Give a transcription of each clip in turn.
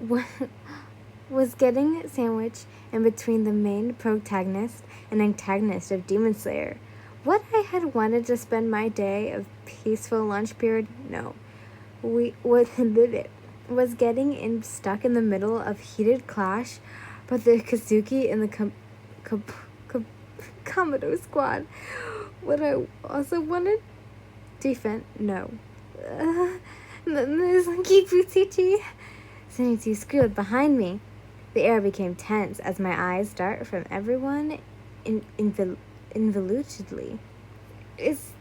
wa- was getting sandwiched in between the main protagonist and antagonist of Demon Slayer. What I had wanted to spend my day of peaceful lunch period? No. What was getting stuck in the middle of heated clash, but the Kazuki and the Komodo squad. What I also wanted? Defense? No. Keep Zenitsu squealed behind me. The air became tense as my eyes dart from everyone involutedly. Is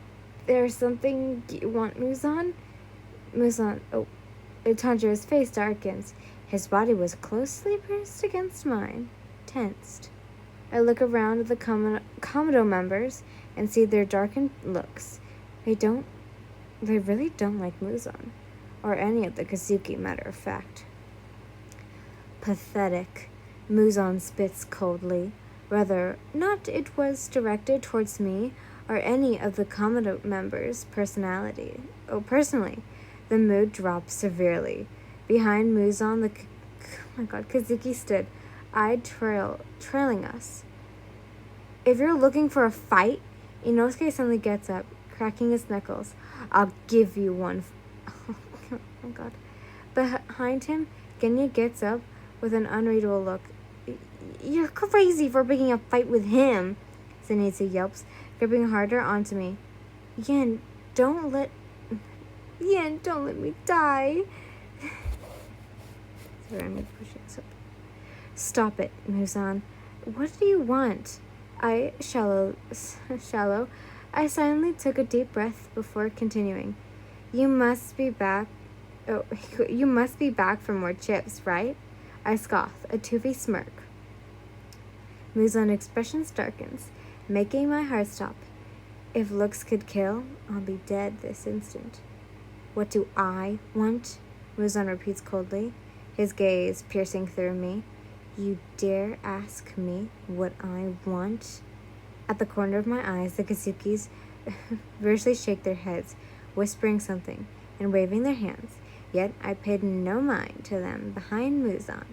there something you want, Muzan? Muzan, Tanjiro's face darkens. His body was closely pressed against mine, tensed. I look around at the Komodo members and see their darkened looks. They really don't like Muzan, or any of the Kazuki, matter of fact. Pathetic, Muzan spits coldly. Whether not it was directed towards me or any of the Komodo members' personally, the mood dropped severely. Behind Muzan, Kazuki stood, eyed trailing us. If you're looking for a fight, Inosuke suddenly gets up, cracking his knuckles. I'll give you one. Oh my god. Behind him, Genya gets up with an unreadable look. You're crazy for picking a fight with him, Zenitsu yelps, gripping harder onto me. Yen, don't let me die. Sorry, I'm pushing this up. Stop it, Muzan. What do you want? Shallow. I silently took a deep breath before continuing. You must be back for more chips, right? I scoff, a toothy smirk. Muzan's expression darkens, making my heart stop. If looks could kill, I'll be dead this instant. What do I want? Muzan repeats coldly, his gaze piercing through me. You dare ask me what I want? At the corner of my eyes, the Kazukis fiercely shake their heads, whispering something and waving their hands, yet I paid no mind to them behind Muzan.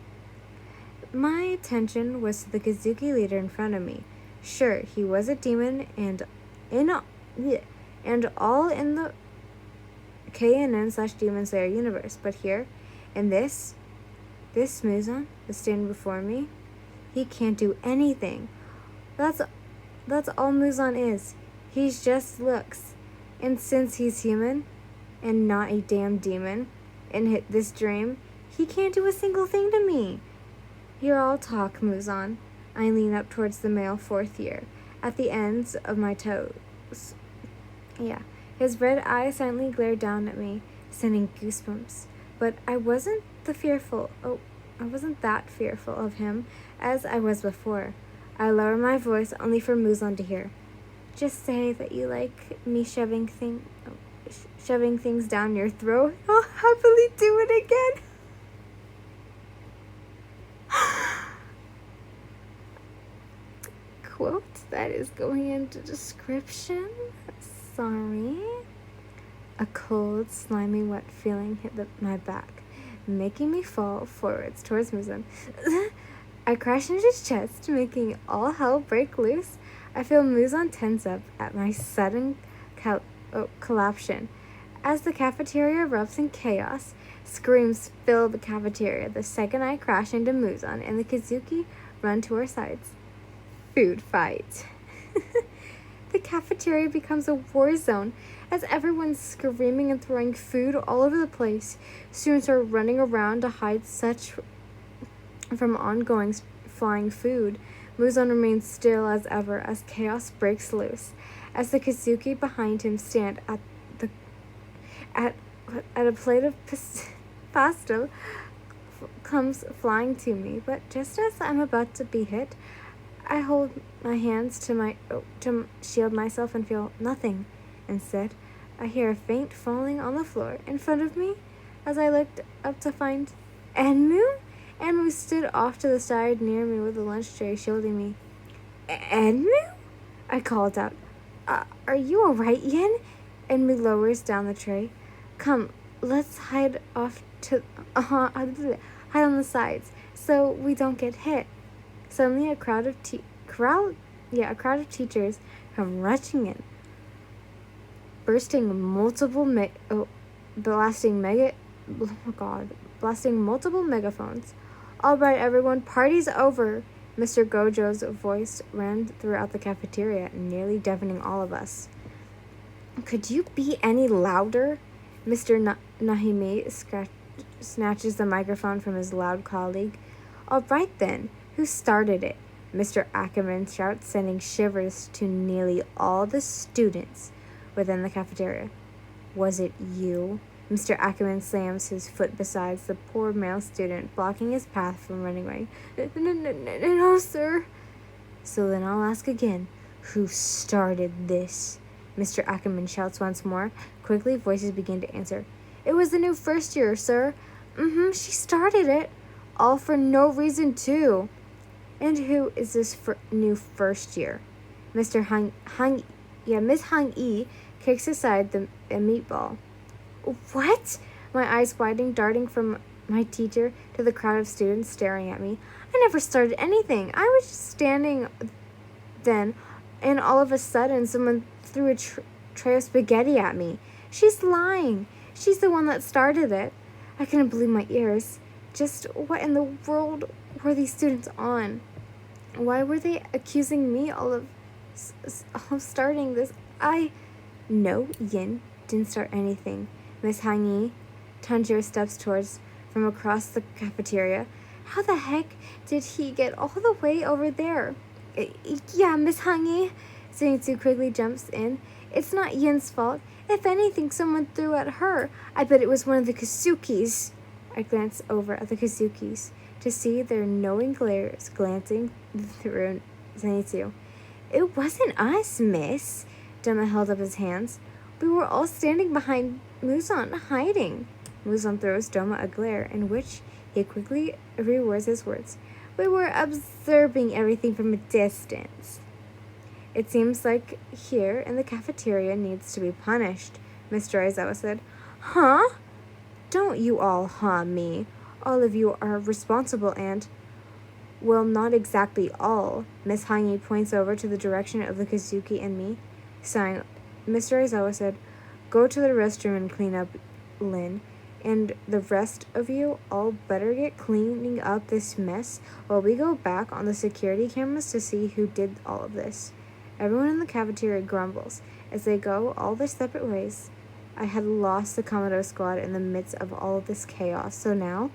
My attention was to the Kazuki leader in front of me. Sure, he was a demon and all in the KNN/Demon Slayer universe, but here, in this Muzan, the stand before me, he can't do anything. That's all Muzan is. He's just looks. And since he's human, and not a damn demon, in this dream, he can't do a single thing to me. You're all talk, Muzan. I lean up towards the male fourth year, at the ends of my toes. Yeah, his red eyes silently glared down at me, sending goosebumps. But I wasn't that fearful of him as I was before. I lower my voice only for Muzan to hear. Just say that you like me shoving things down your throat. I'll happily do it again. Quote that is going into description. Sorry. A cold, slimy, wet feeling hit my back, making me fall forwards towards Muzan. I crash into his chest, making all hell break loose. I feel Muzan tense up at my sudden collapsion. As the cafeteria erupts in chaos, screams fill the cafeteria the second I crash into Muzan and the Kazuki run to our sides. Food fight. The cafeteria becomes a war zone as everyone's screaming and throwing food all over the place. Students are running around to hide from ongoing flying food. Muzan remains still as ever as chaos breaks loose. As the Kazuki behind him stand at a plate of pasta comes flying to me, but just as I'm about to be hit, I hold my hands to shield myself and feel nothing. Instead, I hear a faint falling on the floor in front of me. As I looked up to find Enmu, Enmu stood off to the side near me with a lunch tray shielding me. Enmu? I called out. Are you alright, Yen? Enmu lowers down the tray. Come, let's hide hide on the sides so we don't get hit. Suddenly, a crowd of teachers come rushing in, blasting multiple megaphones. All right, everyone, party's over. Mr. Gojo's voice ran throughout the cafeteria, nearly deafening all of us. Could you be any louder? Mr. Nahime snatches the microphone from his loud colleague. All right then, who started it? Mr. Ackerman shouts, sending shivers to nearly all the students within the cafeteria. Was it you? Mr. Ackerman slams his foot beside the poor male student, blocking his path from running away. No, sir. So then I'll ask again, who started this? Mr. Ackerman shouts once more. Quickly, voices begin to answer. It was the new first year, sir. She started it. All for no reason, too. And who is this new first year? Miss Hang Yi kicks aside a meatball. What? My eyes widening, darting from my teacher to the crowd of students staring at me. I never started anything. I was just standing then, and all of a sudden someone threw a tray of spaghetti at me. She's lying. She's the one that started it. I couldn't believe my ears. Just what in the world were these students on? Why were they accusing me of starting this? No, Yin didn't start anything. Miss Hangi, Tanjiro steps towards from across the cafeteria. How the heck did he get all the way over there? Yeah, Miss Hangi. Zenitsu quickly jumps in. It's not Yin's fault. If anything, someone threw at her. I bet it was one of the Kazukis. I glance over at the Kazukis to see their knowing glares glancing through Zenitsu. It wasn't us, miss. Dema held up his hands. We were all standing behind Muzan, hiding. Muzan throws Doma a glare in which he quickly rewords his words. We were observing everything from a distance. It seems like here in the cafeteria needs to be punished, Mr. Aizawa said. Huh? Don't you all me. All of you are responsible and... Well, not exactly all. Miss Hangi points over to the direction of the Kazuki and me. Sighing, Mr. Aizawa said, Go to the restroom and clean up, Lin. And the rest of you all better get cleaning up this mess while we go back on the security cameras to see who did all of this. Everyone in the cafeteria grumbles as they go all their separate ways. I had lost the Komodo squad in the midst of all of this chaos, so now...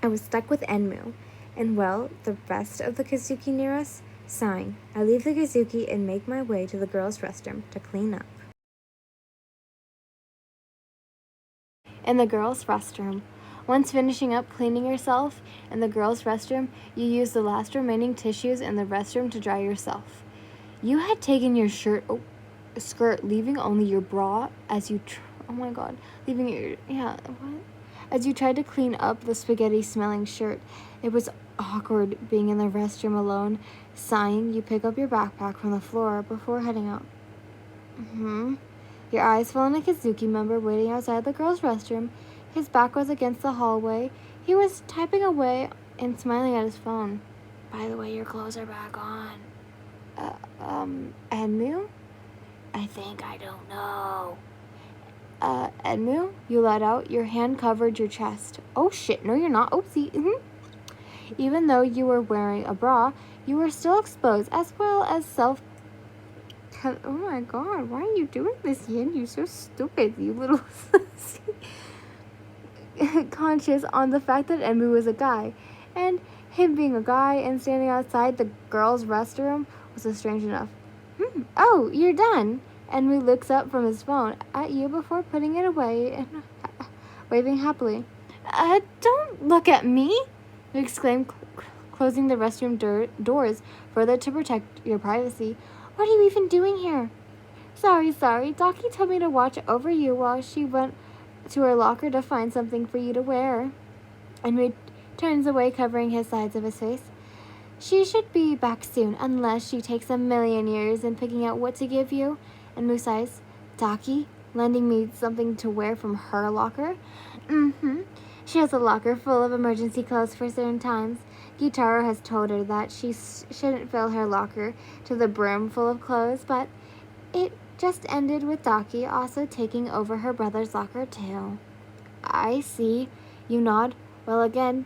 I was stuck with Enmu, and well, the rest of the Kazuki near us, sighing. I leave the Kazuki and make my way to the girls' restroom to clean up. In the girls' restroom. Once finishing up cleaning yourself in the girls' restroom, you use the last remaining tissues in the restroom to dry yourself. You had taken your skirt, leaving only your bra as you... As you tried to clean up the spaghetti-smelling shirt. It was awkward being in the restroom alone. Sighing, you pick up your backpack from the floor before heading out. Your eyes fell on a Kazuki member waiting outside the girls' restroom. His back was against the hallway. He was typing away and smiling at his phone. By the way, your clothes are back on. Enmu? I don't know. Enmu? You let out. Your hand covered your chest. Oh shit, no you're not. Oopsie. Even though you were wearing a bra, you were still exposed, as well as oh my god, why are you doing this, Yin? You're so stupid, you little... Conscious on the fact that Enmu was a guy, and him being a guy and standing outside the girls' restroom was strange enough. Oh, you're done. Enmu looks up from his phone at you before putting it away and waving happily. Don't look at me, you exclaimed, closing the restroom doors further to protect your privacy. What are you even doing here? Sorry. Daki told me to watch over you while she went to her locker to find something for you to wear. Enmu turns away, covering his sides of his face. She should be back soon, unless she takes a million years in picking out what to give you. Enmu sighs. Daki, lending me something to wear from her locker? Mm-hmm. She has a locker full of emergency clothes for certain times. Gitaro has told her that she shouldn't fill her locker to the brim full of clothes, but it just ended with Daki also taking over her brother's locker too. I see. You nod. Then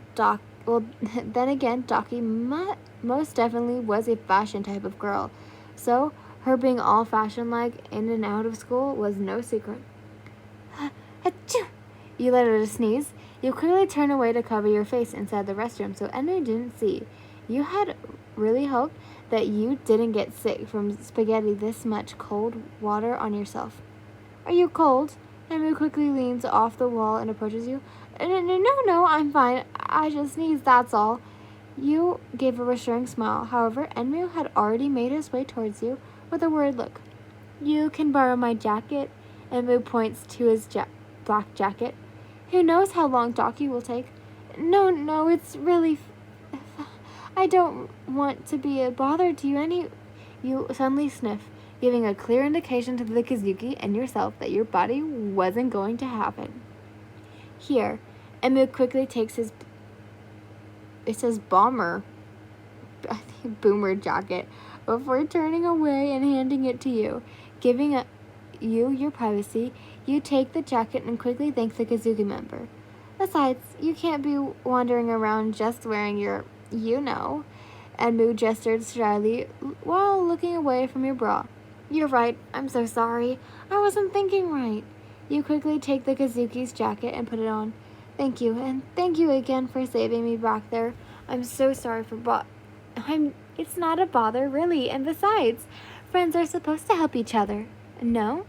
again, Daki most definitely was a fashion type of girl. So, her being all fashion like in and out of school was no secret. Achoo! You let out a sneeze. You quickly turn away to cover your face inside the restroom so Enmu didn't see. You had really hoped that you didn't get sick from spaghetti this much cold water on yourself. Are you cold? Enmu quickly leans off the wall and approaches you. No, I'm fine. I just sneezed, that's all. You gave a reassuring smile. However, Enmu had already made his way towards you with a worried look. You can borrow my jacket. Enmu points to his black jacket. Who knows how long Daki will take? No, it's really... I don't want to be a bother to you You suddenly sniff, giving a clear indication to the Kazuki and yourself that your body wasn't going to happen. Here, Enmu quickly takes his... It says bomber. I think boomer jacket before turning away and handing it to you. Giving you your privacy, you take the jacket and quickly thank the Kazuki member. Besides, you can't be wandering around just wearing your, Enmu gestured shyly while looking away from your bra. You're right, I'm so sorry. I wasn't thinking right. You quickly take the Kazuki's jacket and put it on. Thank you, and thank you again for saving me back there. I'm so sorry for it's not a bother, really, and besides, friends are supposed to help each other. No?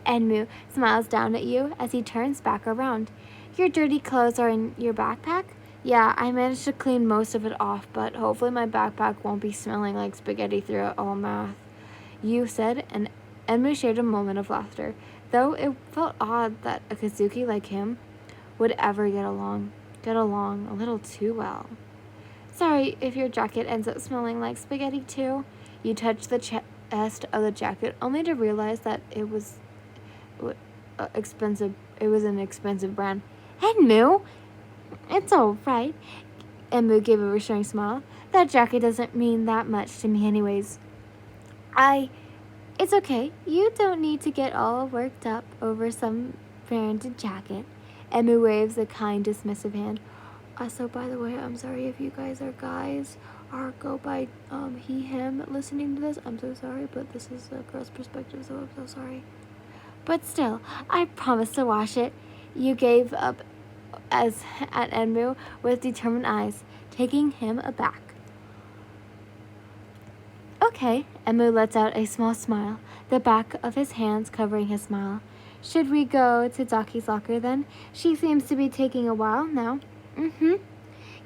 Enmu smiles down at you as he turns back around. Your dirty clothes are in your backpack? Yeah, I managed to clean most of it off, but hopefully my backpack won't be smelling like spaghetti throughout all math. You said, and Enmu shared a moment of laughter, though it felt odd that a Kazuki like him would ever get along a little too well. Sorry if your jacket ends up smelling like spaghetti too. You touch the chest of the jacket only to realize that it was expensive. It was an expensive brand. Enmu, it's all right. Enmu gave a reassuring smile. That jacket doesn't mean that much to me anyways. It's okay. You don't need to get all worked up over some branded jacket. Enmu waves a kind, dismissive hand. So by the way, I'm sorry if you guys are guys or go by he, him listening to this. I'm so sorry, but this is a girl's perspective, so I'm so sorry. But still, I promise to wash it. You gave up at Enmu with determined eyes, taking him aback. Okay, Enmu lets out a small smile, the back of his hands covering his smile. Should we go to Daki's locker then? She seems to be taking a while now. Mm-hmm.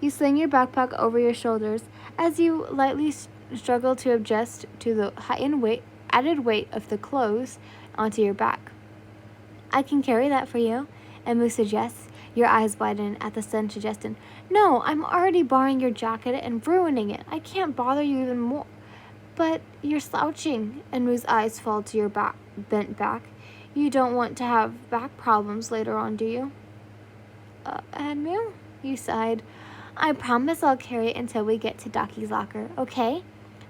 You sling your backpack over your shoulders as you lightly struggle to adjust to the added weight of the clothes onto your back. I can carry that for you, Enmu suggests. Your eyes widen at the sudden suggestion. No, I'm already borrowing your jacket and ruining it. I can't bother you even more. But you're slouching. Enmu's eyes fall to your bent back. You don't want to have back problems later on, do you? Enmu? You sighed. I promise I'll carry it until we get to Daki's locker, okay?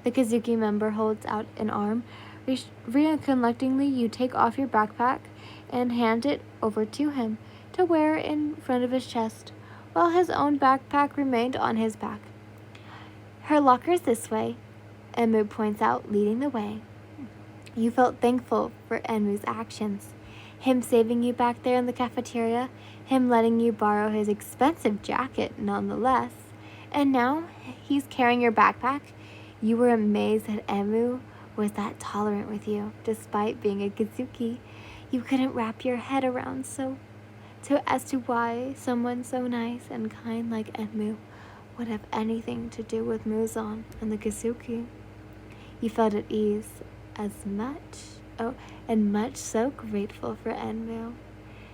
The Kazuki member holds out an arm. Reluctantly, you take off your backpack and hand it over to him to wear in front of his chest, while his own backpack remained on his back. Her locker's this way, Enmu points out, leading the way. You felt thankful for Enmu's actions. Him saving you back there in the cafeteria, him letting you borrow his expensive jacket nonetheless, and now he's carrying your backpack. You were amazed that Enmu was that tolerant with you, despite being a Kazuki. You couldn't wrap your head around as to why someone so nice and kind like Enmu would have anything to do with Muzan and the Kazuki. You felt at ease and much so grateful for Enmu.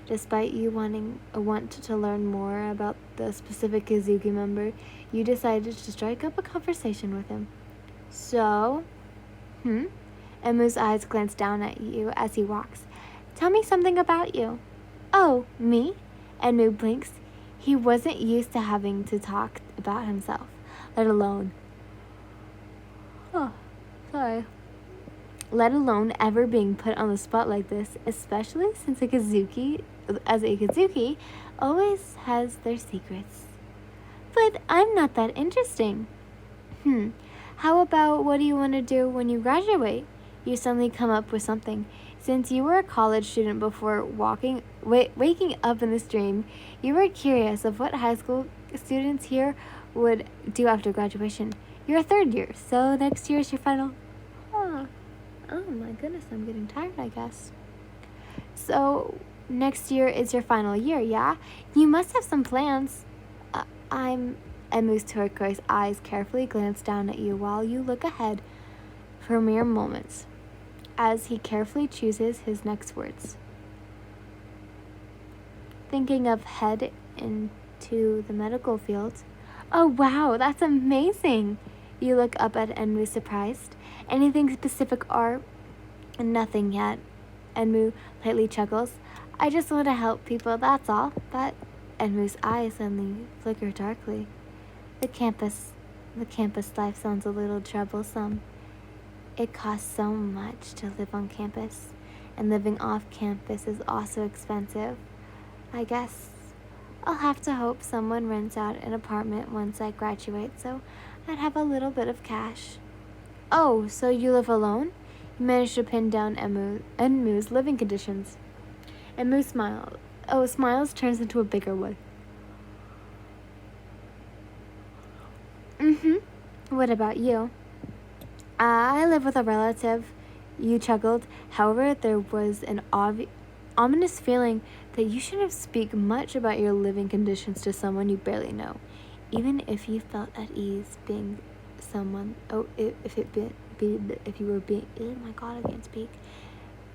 Despite you want to learn more about the specific Kazuki member, you decided to strike up a conversation with him. So, Enmu's eyes glance down at you as he walks. Tell me something about you. Oh, me? Enmu blinks. He wasn't used to having to talk about himself, let alone sorry. Let alone ever being put on the spot like this, especially since a Kazuki always has their secrets. But I'm not that interesting. How about what do you want to do when you graduate? You suddenly come up with something. Since you were a college student before waking up in this dream, you were curious of what high school students here would do after graduation. You're a third year, so next year is your final. Oh my goodness, I'm getting tired, I guess. So next year is your final year, yeah? You must have some plans. Emu's turquoise eyes carefully glance down at you while you look ahead for mere moments as he carefully chooses his next words. Thinking of head into the medical field. Oh wow, that's amazing! You look up at Enmu surprised. Anything specific or nothing yet? Enmu lightly chuckles. I just want to help people, that's all. But Enmu's eyes suddenly flicker darkly. The campus life sounds a little troublesome. It costs so much to live on campus, and living off campus is also expensive. I guess I'll have to hope someone rents out an apartment once I graduate so I'd have a little bit of cash. Oh, so you live alone? You managed to pin down Enmu's living conditions. Enmu smiles turns into a bigger one. What about you? I live with a relative. You chuckled. However, there was an ominous feeling that you shouldn't speak much about your living conditions to someone you barely know, even if you felt at ease being someone. If you were being. Oh my God, I can't speak.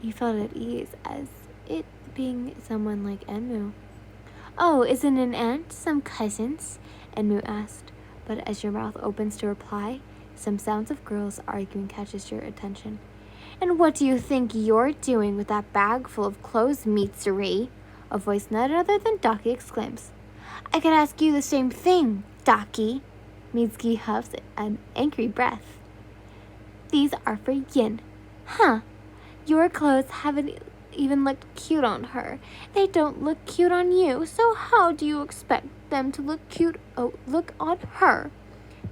You felt at ease as it being someone like Enmu. Oh, isn't an aunt some cousins? Enmu asked. But as your mouth opens to reply, some sounds of girls arguing catches your attention. And what do you think you're doing with that bag full of clothes, Mitsuri? A voice none other than Daki exclaims. I could ask you the same thing, Daki. Mitsuki huffs an angry breath. These are for Yin. Huh. Your clothes haven't even looked cute on her. They don't look cute on you, so how do you expect them to look cute look on her?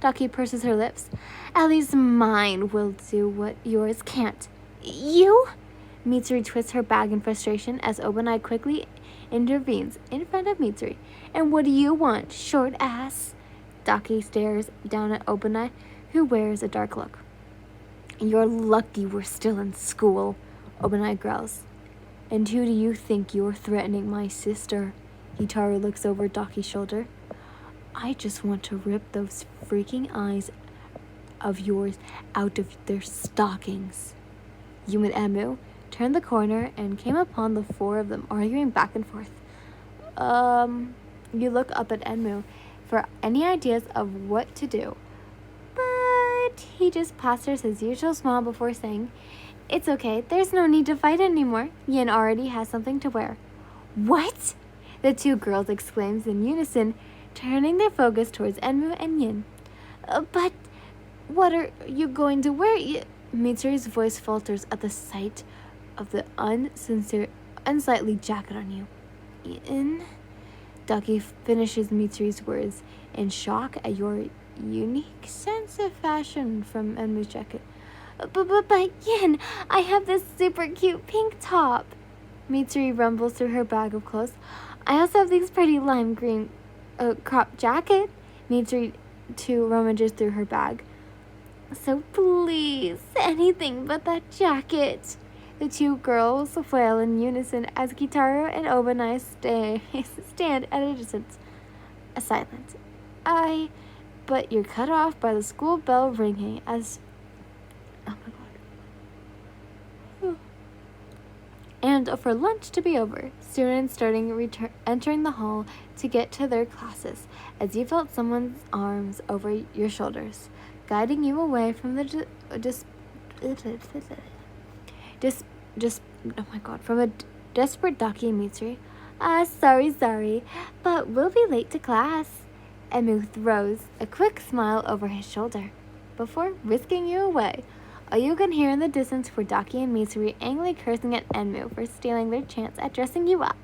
Daki purses her lips. At least mine will do what yours can't. You? Mitsuri twists her bag in frustration as Obanai quickly intervenes in front of Mitsuri. And what do you want, short ass? Daki stares down at Obanai, who wears a dark look. You're lucky we're still in school, Obanai growls. And who do you think you're threatening, my sister? Hitaru looks over Daki's shoulder. I just want to rip those freaking eyes of yours out of their stockings. You and Enmu turned the corner and came upon the four of them arguing back and forth. You look up at Enmu for any ideas of what to do, but he just postures his usual smile before saying, It's okay, there's no need to fight anymore. Yin already has something to wear. What? The two girls exclaims in unison, turning their focus towards Enmu and Yin. But what are you going to wear? Mitsuri's voice falters at the sight of the unsightly jacket on you. Yin? Daki finishes Mitsuri's words in shock at your unique sense of fashion from Enmu's jacket. But Yin, I have this super cute pink top. Mitsuri rumbles through her bag of clothes. I also have these pretty lime green crop jacket. Mitsuri too rummages through her bag. So please, anything but that jacket. The two girls wail in unison as Kitaro and Obanai stand at a distance. Silent. But you're cut off by the school bell ringing as... Oh my God. And for lunch to be over, students entering the hall to get to their classes, as you felt someone's arms over your shoulders, guiding you away from the Desperate Daki and Mitsuri. Sorry, but we'll be late to class. Enmu throws a quick smile over his shoulder before whisking you away. All you can hear in the distance were Daki and Mitsuri angrily cursing at Enmu for stealing their chance at dressing you up.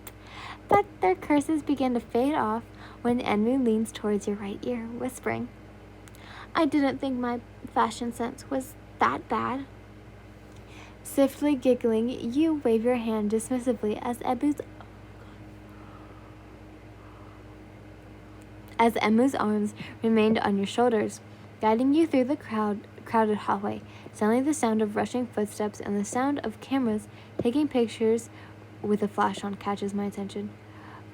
But their curses begin to fade off when Enmu leans towards your right ear, whispering, I didn't think my fashion sense was that bad. Swiftly giggling, you wave your hand dismissively as Enmu's arms remained on your shoulders, guiding you through the crowded hallway. Suddenly the sound of rushing footsteps and the sound of cameras taking pictures with a flash on catches my attention.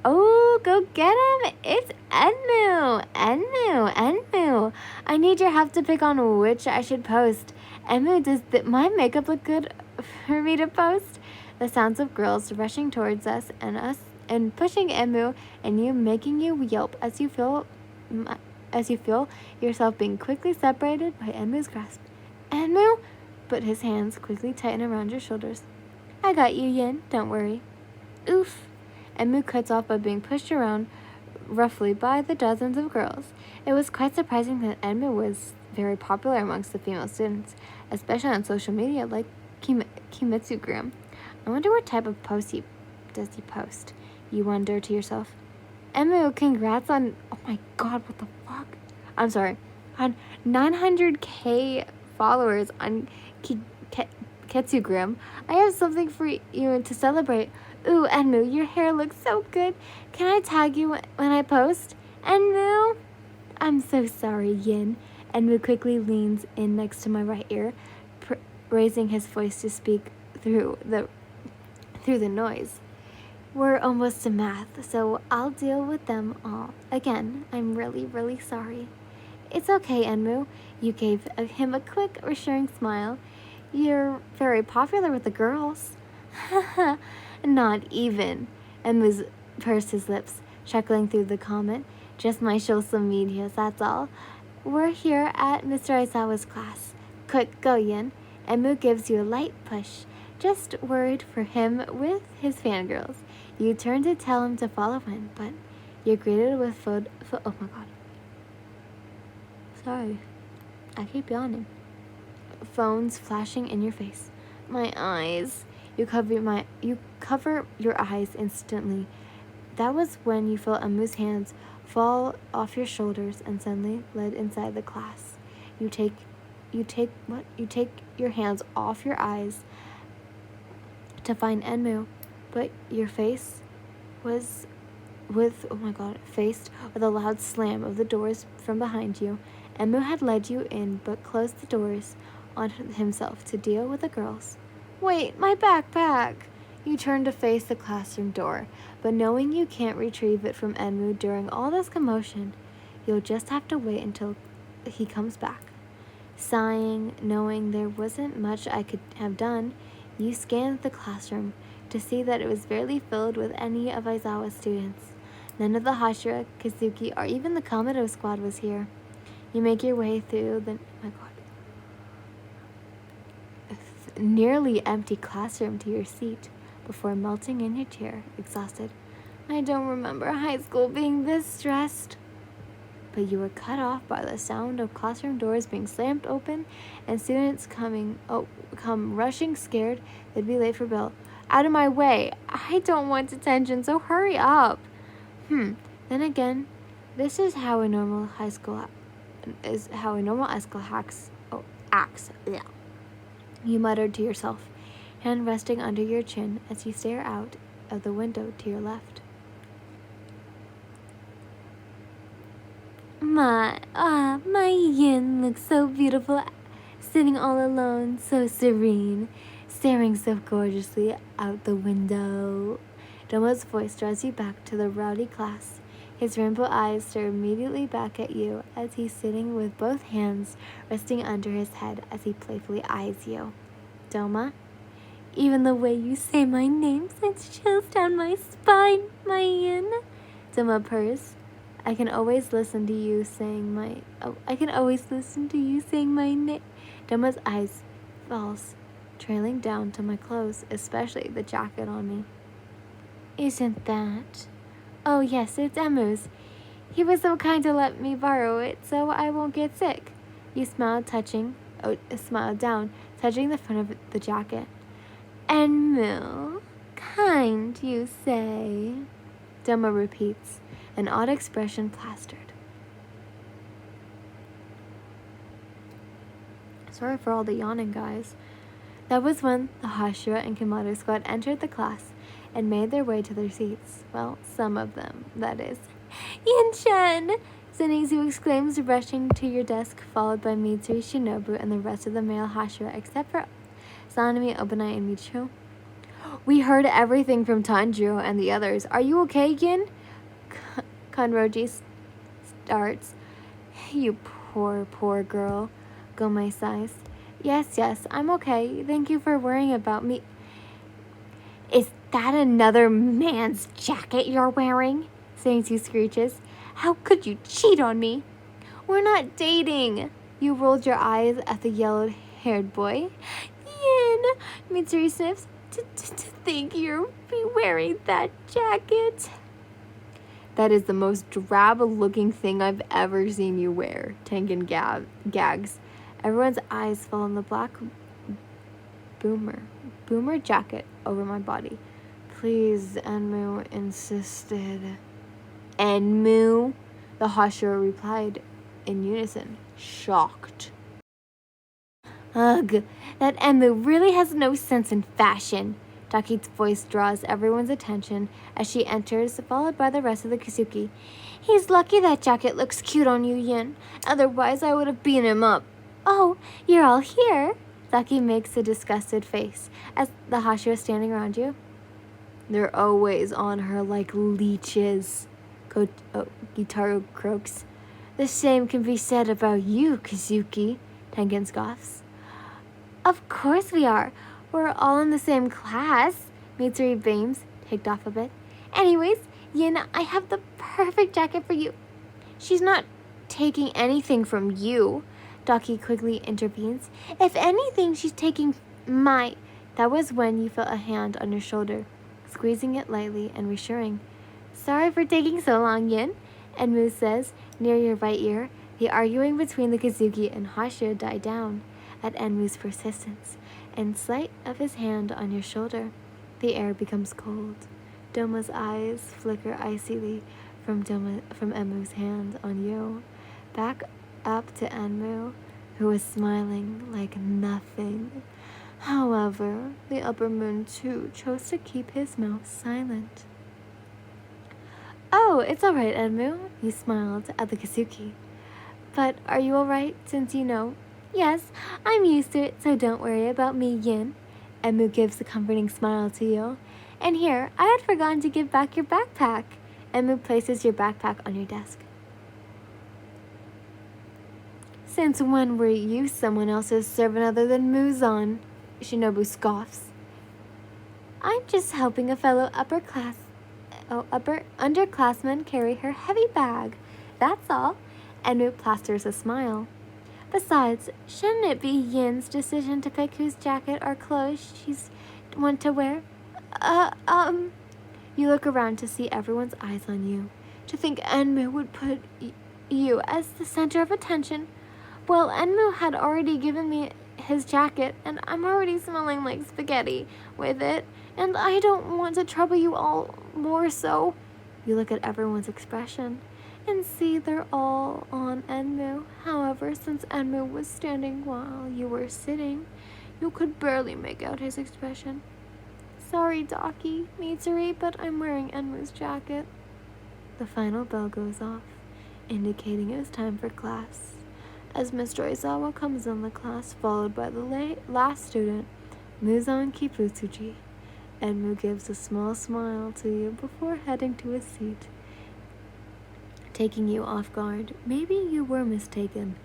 Oh, go get him! It's Enmu! Enmu! I need your help to pick on which I should post. Enmu, does my makeup look good for me to post? The sounds of girls rushing towards us and pushing Enmu and you, making you yelp as you feel yourself being quickly separated by Enmu's grasp. Enmu? But his hands quickly tighten around your shoulders. I got you, Yin. Don't worry. Oof. Enmu cuts off by being pushed around roughly by the dozens of girls. It was quite surprising that Enmu was very popular amongst the female students, especially on social media like Kimitsugram. I wonder what type of post does he post? You wonder to yourself. Enmu, congrats on, oh my god, what the fuck? I'm sorry, on 900k followers on Ketsugram. I have something for you to celebrate. Ooh, Enmu, your hair looks so good. Can I tag you when I post? Enmu? I'm so sorry, Yin. Enmu quickly leans in next to my right ear, raising his voice to speak through the noise. We're almost to math, so I'll deal with them all. Again, I'm really sorry. It's okay, Enmu. You gave him a quick, reassuring smile. You're very popular with the girls. Haha. Not even. Enmu pursed his lips, chuckling through the comment. Just my social medias, that's all. We're here at Mr. Aizawa's class. Quick, go, Yin. Enmu gives you a light push. Just worried for him with his fangirls. You turn to tell him to follow him, but you're greeted with oh my god. Sorry. I keep yawning. Phones flashing in your face. My eyes. You cover your eyes instantly. That was when you felt Enmu's hands fall off your shoulders and suddenly led inside the class. You take your hands off your eyes to find Enmu, but your face was faced with a loud slam of the doors from behind you. Enmu had led you in but closed the doors on himself to deal with the girls. Wait, my backpack! You turn to face the classroom door, but knowing you can't retrieve it from Enmu during all this commotion, you'll just have to wait until he comes back. Sighing, knowing there wasn't much I could have done, you scanned the classroom to see that it was barely filled with any of Aizawa's students. None of the Hashira, Kazuki, or even the Kamado squad was here. You make your way through the nearly empty classroom to your seat before melting in your chair, exhausted. I don't remember high school being this stressed. But you were cut off by the sound of classroom doors being slammed open and students come rushing scared they'd be late for bell. Out of my way! I don't want detention, so hurry up! Then again, this is how a normal high school acts. Yeah. You muttered to yourself, hand resting under your chin as you stare out of the window to your left. My Yin looks so beautiful, sitting all alone, so serene, staring so gorgeously out the window. Domo's voice draws you back to the rowdy class. His rainbow eyes stare immediately back at you as he's sitting with both hands resting under his head as he playfully eyes you. Doma, even the way you say my name sends chills down my spine, my Yin. Doma purrs. I can always listen to you saying my name. Doma's eyes falls, trailing down to my clothes, especially the jacket on me. isn't that? Oh, yes, it's Enmu's. He was so kind to let me borrow it so I won't get sick. You smiled, smiled down, touching the front of the jacket. Enmu, kind, you say? Doma repeats, an odd expression plastered. Sorry for all the yawning, guys. That was when the Hashira and Komodo squad entered the class and made their way to their seats. Well, some of them, that is. Yin-chan! Zenitsu exclaims, rushing to your desk, followed by Mitsuri, Shinobu, and the rest of the male Hashira, except for Sanemi, Obanai, and Michiru. We heard everything from Tanjiro and the others. Are you okay, Yin? Kanroji starts. You poor girl. Gomei sighs. Yes, I'm okay. Thank you for worrying about me. Is that another man's jacket you're wearing? Zenitsu screeches. How could you cheat on me? We're not dating. You rolled your eyes at the yellow-haired boy. Yin, Mitsuri sniffs. To think you'll be wearing that jacket. That is the most drab-looking thing I've ever seen you wear, Tengen gags. Everyone's eyes fell on the black boomer jacket over my body. Please, Enmu insisted. Enmu? The Hashira replied in unison, shocked. Ugh, that Enmu really has no sense in fashion. Daki's voice draws everyone's attention as she enters, followed by the rest of the Kazuki. He's lucky that jacket looks cute on you, Yin. Otherwise, I would have beaten him up. Oh, you're all here? Daki makes a disgusted face as the Hashira standing around you. They're always on her like leeches, Gitaru croaks. The same can be said about you, Kazuki, Tengen scoffs. Of course we are. We're all in the same class, Mitsuri beams, ticked off a bit. Anyways, Yin, I have the perfect jacket for you. She's not taking anything from you, Daki quickly intervenes. If anything, she's taking my... That was when you felt a hand on your shoulder, squeezing it lightly and reassuring. Sorry for taking so long, Yin, Enmu says, near your right ear. The arguing between the Kazuki and Hashira died down at Enmu's persistence, and sight of his hand on your shoulder. The air becomes cold. Doma's eyes flicker icily from Enmu's hand on you, back up to Enmu, who was smiling like nothing. However, the upper moon too chose to keep his mouth silent. Oh, it's all right, Enmu, he smiled at the Kazuki. But are you all right, since you know? Yes, I'm used to it, so don't worry about me, Yin. Enmu gives a comforting smile to you. And here, I had forgotten to give back your backpack. Enmu places your backpack on your desk. Since when were you someone else's servant other than Muzan? Shinobu scoffs. I'm just helping a fellow underclassman carry her heavy bag. That's all. Enmu plasters a smile. Besides, shouldn't it be Yin's decision to pick whose jacket or clothes she's want to wear? You look around to see everyone's eyes on you. To think Enmu would put you as the center of attention. Well, Enmu had already given me his jacket, and I'm already smelling like spaghetti with it, and I don't want to trouble you all more so. You look at everyone's expression and see they're all on Enmu. However, since Enmu was standing while you were sitting, you could barely make out his expression. Sorry, Daki, Mitsuri, but I'm wearing Enmu's jacket. The final bell goes off, indicating it was time for class. As Mr. Aizawa comes in the class, followed by the last student, Muzan Kiputsuji, Enmu gives a small smile to you before heading to his seat. Taking you off guard, maybe you were mistaken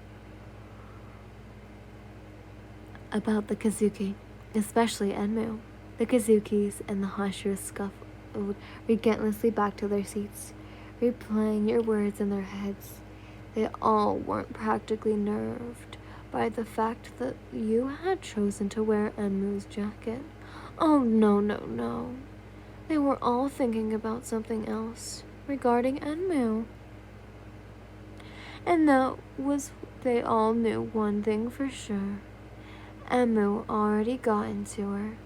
about the Kazuki, especially Enmu. The Kazukis and the Hashira scuffled relentlessly back to their seats, replaying your words in their heads. They all weren't practically nerved by the fact that you had chosen to wear Enmu's jacket. Oh, no. They were all thinking about something else regarding Enmu. And they all knew one thing for sure. Enmu already got into her.